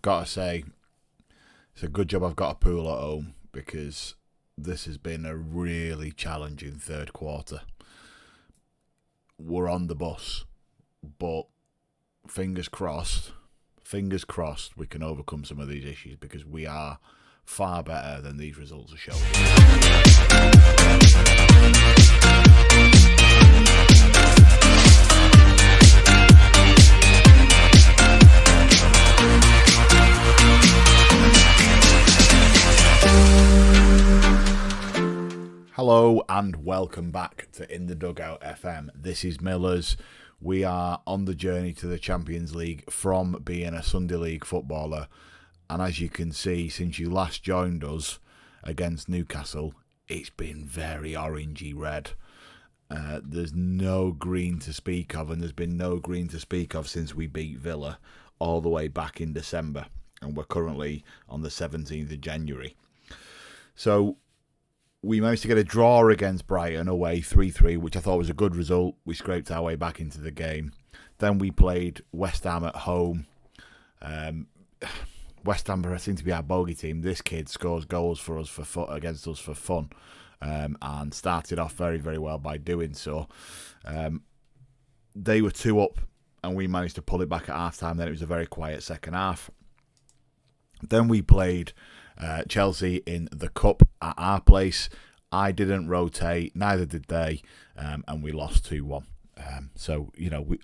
got to say, it's a good job I've got a pool at home because this has been a really challenging third quarter. We're on the bus, but fingers crossed, we can overcome some of these issues because we are far better than these results are showing. Hello and welcome back to In the Dugout FM. This is Millers. We are on the journey to the Champions League from being a Sunday League footballer. And as you can see, since you last joined us against Newcastle, it's been very orangey red. There's no green to speak of, and there's been no green to speak of since we beat Villa all the way back in December. And we're currently on the 17th of January. So we managed to get a draw against Brighton away 3-3, which I thought was a good result. We scraped our way back into the game. Then we played West Ham at home. West Ham seem to be our bogey team. This kid scores goals for us against us for fun, and started off very, very well by doing so. They were 2 up, and we managed to pull it back at half time. Then it was a very quiet second half. Then we played Chelsea in the Cup at our place. I didn't rotate, neither did they, and we lost 2-1. So, you know, we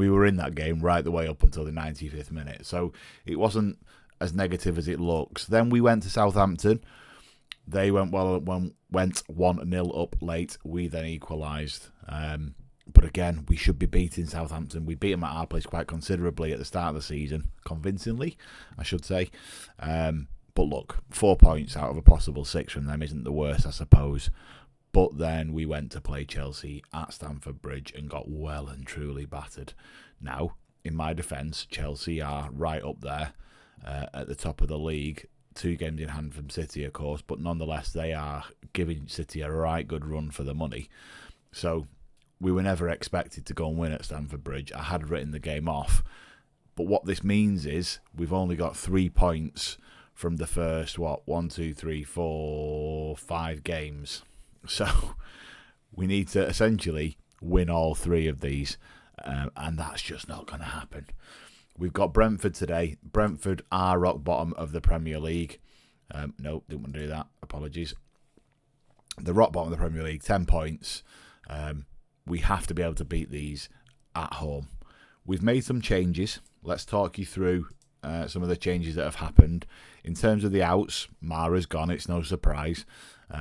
were in that game right the way up until the 95th minute. So it wasn't as negative as it looks. Then we went to Southampton. They went 1-0 up late. We then equalised. But again, we should be beating Southampton. We beat them at our place quite considerably at the start of the season. Convincingly, I should say. But look, 4 points out of a possible 6 from them isn't the worst, I suppose. But then we went to play Chelsea at Stamford Bridge and got well and truly battered. Now, in my defence, Chelsea are right up there at the top of the league. 2 games in hand from City, of course, but nonetheless, they are giving City a right good run for the money. So we were never expected to go and win at Stamford Bridge. I had written the game off. But what this means is we've only got 3 points from the first, 5 games. So we need to essentially win all 3 of these, and that's just not going to happen. We've got Brentford today. Brentford are rock bottom of the Premier League. No, didn't want to do that. Apologies. The rock bottom of the Premier League, 10 points. We have to be able to beat these at home. We've made some changes. Let's talk you through some of the changes that have happened. In terms of the outs, Mara's gone, it's no surprise.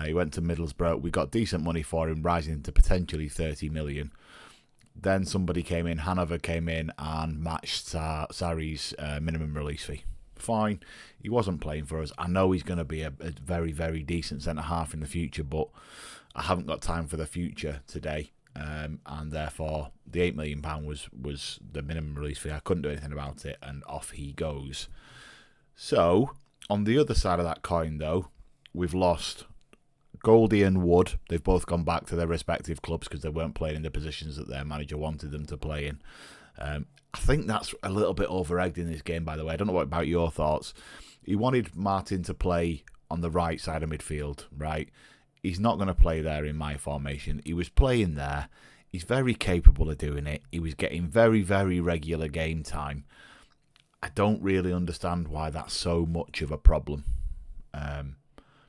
He went to Middlesbrough. We got decent money for him, rising to potentially 30 million. Then somebody came in, Hanover came in and matched Sarri's minimum release fee. Fine, he wasn't playing for us. I know he's going to be a very, very decent centre-half in the future, but I haven't got time for the future today. And therefore the £8 million was the minimum release fee. I couldn't do anything about it, and off he goes. So on the other side of that coin, though, we've lost Goldie and Wood. They've both gone back to their respective clubs because they weren't playing in the positions that their manager wanted them to play in. I think that's a little bit over-egged in this game, by the way. I don't know what about your thoughts. He wanted Martin to play on the right side of midfield, right? He's not going to play there in my formation. He was playing there. He's very capable of doing it. He was getting very, very regular game time. I don't really understand why that's so much of a problem.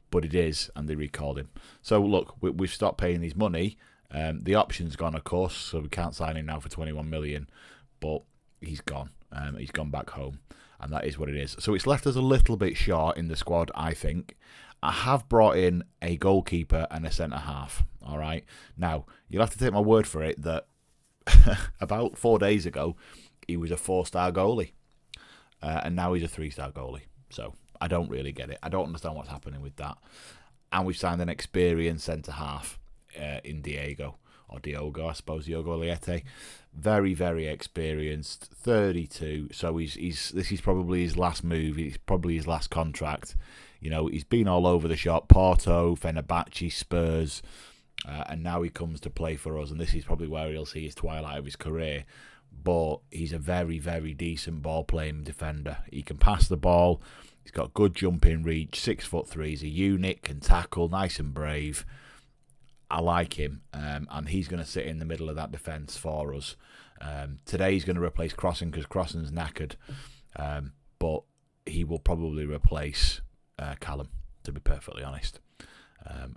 But it is, and they recalled him. So, look, we've stopped paying his money. The option's gone, of course, so we can't sign him now for 21 million. But he's gone. He's gone back home, and that is what it is. So it's left us a little bit short in the squad, I think. I have brought in a goalkeeper and a centre-half, all right? Now, you'll have to take my word for it that about 4 days ago, he was a 4-star goalie, and now he's a 3-star goalie. So I don't really get it. I don't understand what's happening with that. And we've signed an experienced centre-half in Diogo, I suppose, Diogo Liete. Very, very experienced, 32. So this is probably his last move. It's probably his last contract. You know, he's been all over the shop. Porto, Fenerbahce, Spurs, and now he comes to play for us. And this is probably where he'll see his twilight of his career. but he's a very, very decent ball-playing defender. He can pass the ball. He's got good jumping reach, 6'3". He's a unit, can tackle, nice and brave. I like him, and he's going to sit in the middle of that defence for us. Today he's going to replace Crossan because Crossan's knackered, but he will probably replace Callum, to be perfectly honest.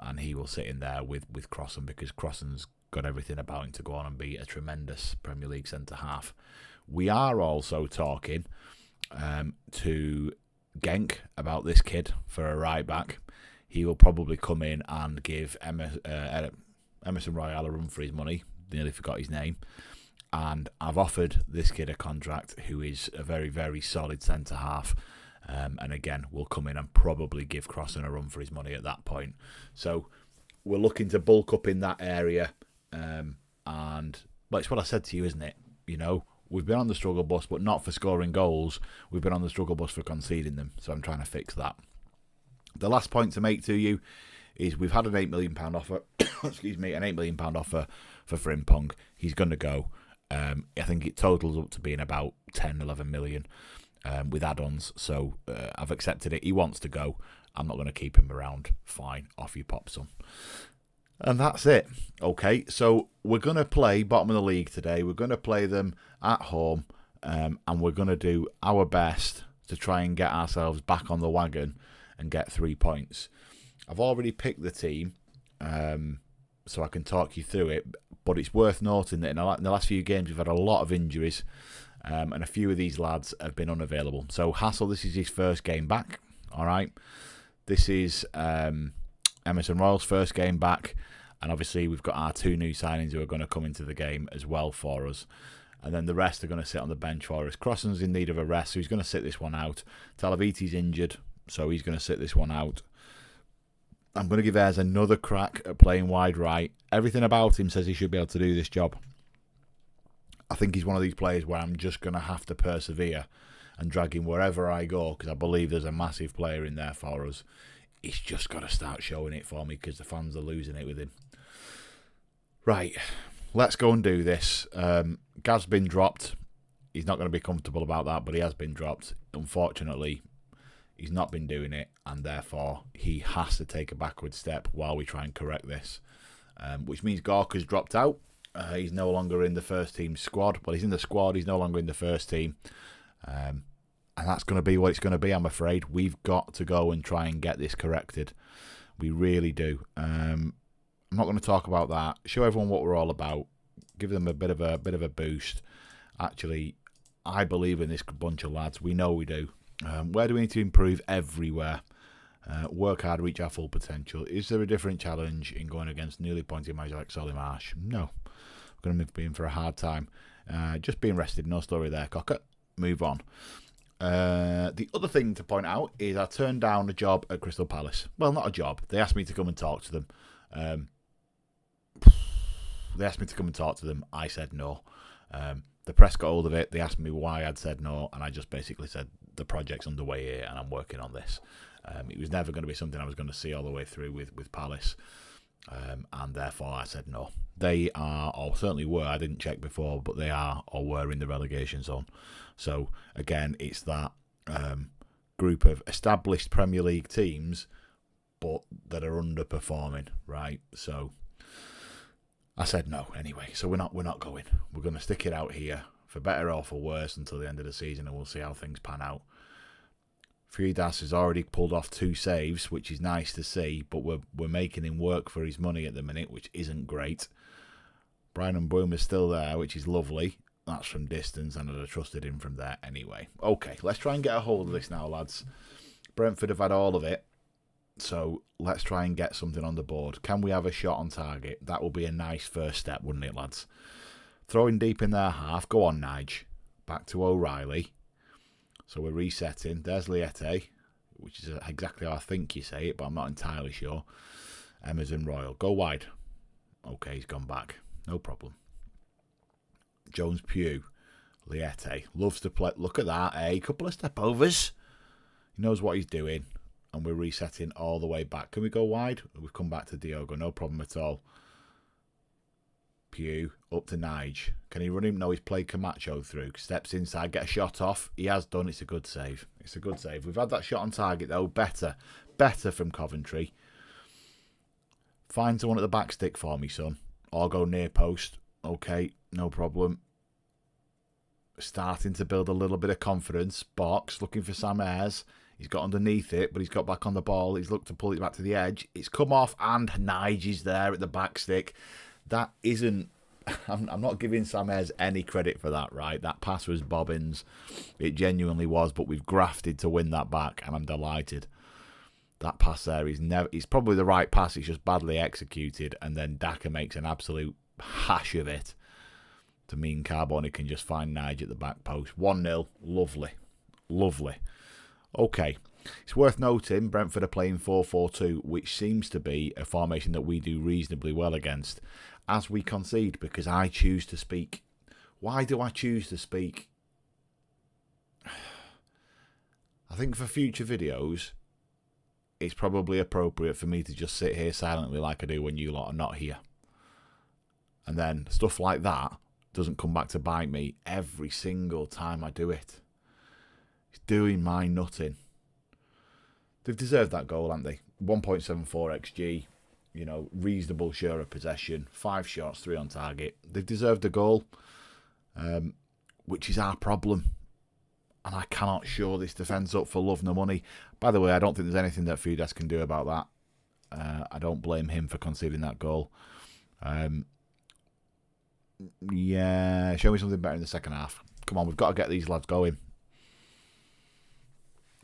And he will sit in there with Crossan because Crossan's got everything about him to go on and be a tremendous Premier League centre-half. We are also talking to Genk about this kid for a right-back. He will probably come in and give Emerson Royale a run for his money. Nearly forgot his name. And I've offered this kid a contract who is a very, very solid centre-half. And again, will come in and probably give Crossan a run for his money at that point. So we're looking to bulk up in that area. And well, it's what I said to you, isn't it? You know, we've been on the struggle bus, but not for scoring goals. We've been on the struggle bus for conceding them. So I'm trying to fix that. The last point to make to you is we've had an £8 million offer. Excuse me, an £8 million offer for Frimpong. He's going to go. I think it totals up to being about 10, 11 million with add-ons. So I've accepted it. He wants to go. I'm not going to keep him around. Fine, off you pop, son. And that's it. Okay, so we're going to play bottom of the league today. We're going to play them at home, and we're going to do our best to try and get ourselves back on the wagon and get 3 points. I've already picked the team, so I can talk you through it, but it's worth noting that in the last few games we've had a lot of injuries, and a few of these lads have been unavailable. So Hassel, this is his first game back, all right? This is Emerson Royal's first game back, and obviously we've got our 2 new signings who are going to come into the game as well for us. And then the rest are going to sit on the bench for us. Crossan's in need of a rest, so he's going to sit this one out. Talaviti's injured, so he's going to sit this one out. I'm going to give Ayres another crack at playing wide right. Everything about him says he should be able to do this job. I think he's one of these players where I'm just going to have to persevere and drag him wherever I go because I believe there's a massive player in there for us. He's just got to start showing it for me because the fans are losing it with him. Right, let's go and do this. Gav's been dropped. He's not going to be comfortable about that, but he has been dropped. Unfortunately, he's not been doing it, and therefore he has to take a backward step while we try and correct this. Which means Gorka's dropped out. He's no longer in the first team squad. Well, he's in the squad. He's no longer in the first team. And that's going to be what it's going to be, I'm afraid. We've got to go and try and get this corrected. We really do. I'm not going to talk about that. Show everyone what we're all about. Give them a bit of a boost. Actually, I believe in this bunch of lads. We know we do. Where do we need to improve? Everywhere. Work hard, reach our full potential. Is there a different challenge in going against newly appointed manager like Solly Marsh? No. We're going to be in for a hard time. Just being rested. No story there, Cocker. Move on. The other thing to point out is I turned down a job at Crystal Palace. Well, not a job. They asked me to come and talk to them. I said no. The press got hold of it. They asked me why I'd said no, and I just basically said the project's underway here and I'm working on this. It was never going to be something I was going to see all the way through with Palace, and therefore I said no. They are, or certainly were, I didn't check before, but they are or were in the relegation zone. So again, it's that group of established Premier League teams, but that are underperforming, right? So I said no anyway. So we're not going. We're going to stick it out here for better or for worse until the end of the season, and we'll see how things pan out. Fridas has already pulled off 2 saves, which is nice to see, but we're making him work for his money at the minute, which isn't great. Brian Mbeumo is still there, which is lovely. That's from distance, and I'd have trusted him from there anyway. Okay, let's try and get a hold of this now, lads. Brentford have had all of it, so let's try and get something on the board. Can we have a shot on target? That will be a nice first step, wouldn't it, lads? Throwing deep in their half. Go on, Nige. Back to O'Reilly. So we're resetting. There's Liete, which is exactly how I think you say it, but I'm not entirely sure. Emerson Royal. Go wide. Okay, he's gone back. No problem. Jones Pugh. Liete. Loves to play. Look at that, eh? Couple of step overs. He knows what he's doing. And we're resetting all the way back. Can we go wide? We've come back to Diogo. No problem at all. Pew, up to Nige. Can he run him? No, he's played Camacho through. Steps inside, get a shot off. He has done. It's a good save. It's a good save. We've had that shot on target, though. Better from Coventry. Find someone at the back stick for me, son. Or go near post. Okay, no problem. Starting to build a little bit of confidence. Box, looking for Sam Ayres. He's got underneath it, but he's got back on the ball. He's looked to pull it back to the edge. It's come off, and Nige is there at the back stick. That isn't... I'm not giving Sam Ayres any credit for that, right? That pass was Bobbins. It genuinely was, but we've grafted to win that back, and I'm delighted. That pass there is never... It's probably the right pass. It's just badly executed, and then Daka makes an absolute hash of it to mean Carboni can just find Nige at the back post. 1-0. Lovely. Lovely. Okay. It's worth noting Brentford are playing 4-4-2, which seems to be a formation that we do reasonably well against, as we concede, because I choose to speak. Why do I choose to speak? I think for future videos, it's probably appropriate for me to just sit here silently like I do when you lot are not here. And then stuff like that doesn't come back to bite me every single time I do it. It's doing my nutting. They've deserved that goal, haven't they? 1.74 XG, you know, reasonable share of possession, 5 shots, 3 on target. They've deserved a goal, which is our problem. And I cannot shore this defence up for love nor money. By the way, I don't think there's anything that Fudas can do about that. I don't blame him for conceding that goal. Yeah, show me something better in the second half. Come on, we've got to get these lads going.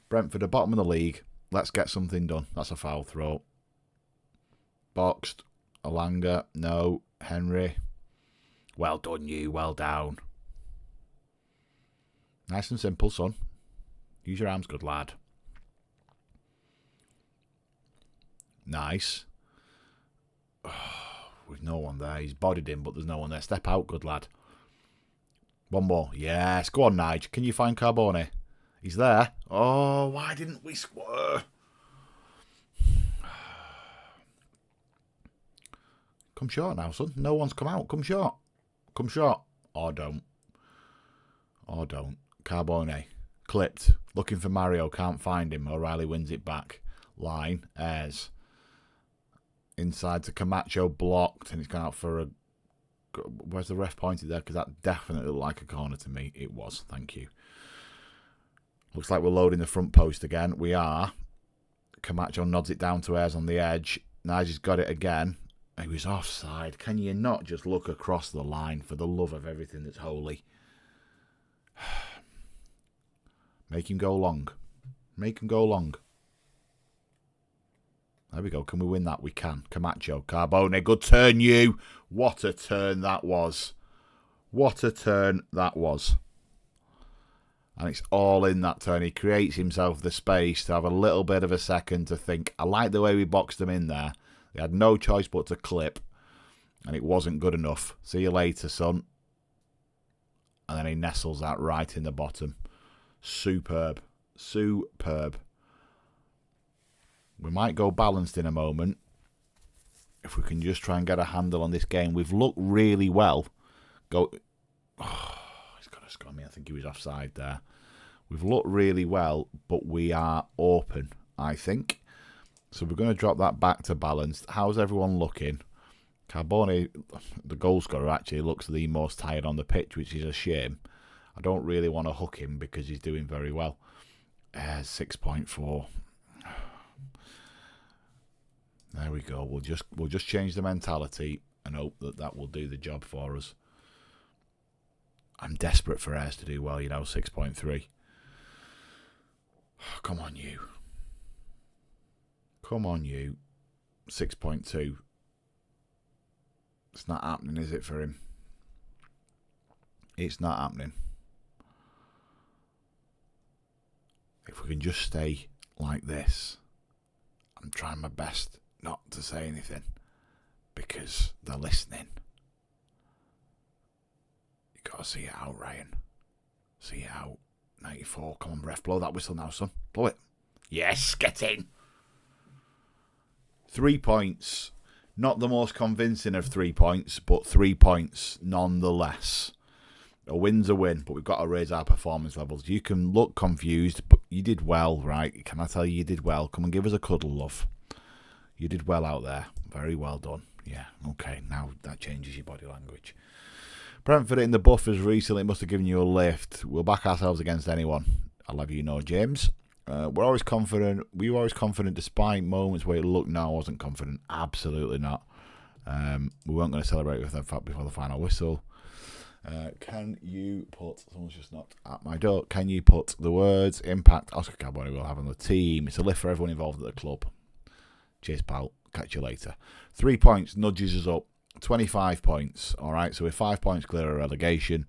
Brentford are bottom of the league. Let's get something done. That's a foul throw. Boxed. Alanga. No. Henry. Well done, you. Well down. Nice and simple, son. Use your arms, good lad. Nice. Oh, with no one there. He's bodied him, but there's no one there. Step out, good lad. One more. Yes. Go on, Nige. Can you find Carboni? He's there. Oh, why didn't we score? Come short now, son. No one's come out. Come short. Come short. Or don't. Or don't. Carboni. Clipped. Looking for Mario. Can't find him. O'Reilly wins it back. Line. Ayres. Inside to Camacho. Blocked. And he's gone out for a... Where's the ref pointed there? Because that definitely looked like a corner to me. It was. Thank you. Looks like we're loading the front post again. We are. Camacho nods it down to Ayres on the edge. Nigel's got it again. He was offside. Can you not just look across the line for the love of everything that's holy? Make him go long. Make him go long. There we go. Can we win that? We can. Camacho. Carboni. Good turn, you. What a turn that was. What a turn that was. And it's all in that turn. He creates himself the space to have a little bit of a second to think. I like the way we boxed them in there. They had no choice but to clip. And it wasn't good enough. See you later, son. And then he nestles that right in the bottom. Superb. Superb. We might go balanced in a moment. If we can just try and get a handle on this game. We've looked really well. Oh, he's got to score me. I think he was offside there. We've looked really well, but we are open, I think. So we're going to drop that back to balanced. How's everyone looking? Carboni, the goal scorer, actually looks the most tired on the pitch, which is a shame. I don't really want to hook him because he's doing very well. 6.4. There we go. We'll just change the mentality and hope that that will do the job for us. I'm desperate for Ayres to do well, you know, 6.3. Come on, you. Come on, you. 6.2. It's not happening, is it, for him? It's not happening. If we can just stay like this, I'm trying my best not to say anything because they're listening. You got to see it out, Ryan. See it out. 94. Come on, ref. Blow that whistle now, son. Blow it. Yes, get in. 3 points. Not the most convincing of 3 points, but 3 points nonetheless. A win's a win, but we've got to raise our performance levels. You can look confused, but you did well, right? Can I tell you did well? Come and give us a cuddle, love. You did well out there. Very well done. Yeah, okay, now that changes your body language. Brentford in the buffers recently must have given you a lift. We'll back ourselves against anyone. I'll have you know, James. We're always confident. We were always confident despite moments where it looked, no, I wasn't confident. Absolutely not. We weren't going to celebrate with the fact before the final whistle. Can you put, someone's just knocked at my door, can you put the words impact Oscar Carboni will have on the team? It's a lift for everyone involved at the club. Cheers, pal. Catch you later. 3 points nudges us up. 25 points. All right, so we're 5 points clear of relegation.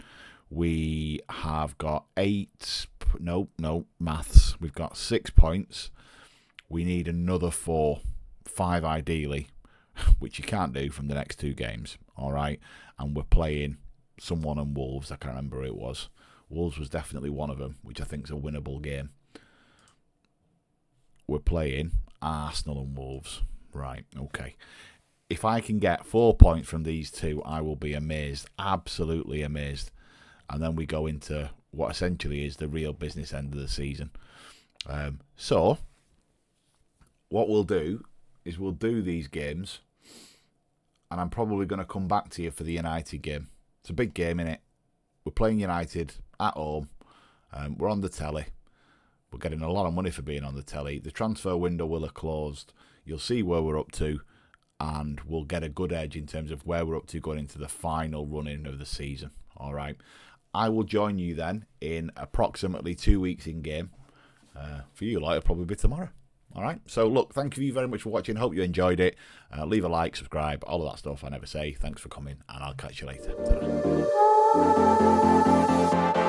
We have got maths. We've got 6 points. We need another 4, 5 ideally, which you can't do from the next 2 games. All right, and we're playing someone and Wolves. I can't remember who it was. Wolves was definitely one of them, which I think is a winnable game. We're playing Arsenal and Wolves. Right, okay. If I can get 4 points from these 2, I will be amazed. Absolutely amazed. And then we go into what essentially is the real business end of the season. So, what we'll do is we'll do these games, and I'm probably going to come back to you for the United game. It's a big game, innit? We're playing United at home. We're on the telly. We're getting a lot of money for being on the telly. The transfer window will have closed. You'll see where we're up to, and we'll get a good edge in terms of where we're up to going into the final run-in of the season. All right. I will join you then in approximately 2 weeks in game. For you, it'll probably be tomorrow. All right. So, look, thank you very much for watching. Hope you enjoyed it. Leave a like, subscribe, all of that stuff I never say. Thanks for coming, and I'll catch you later. Ta-ra.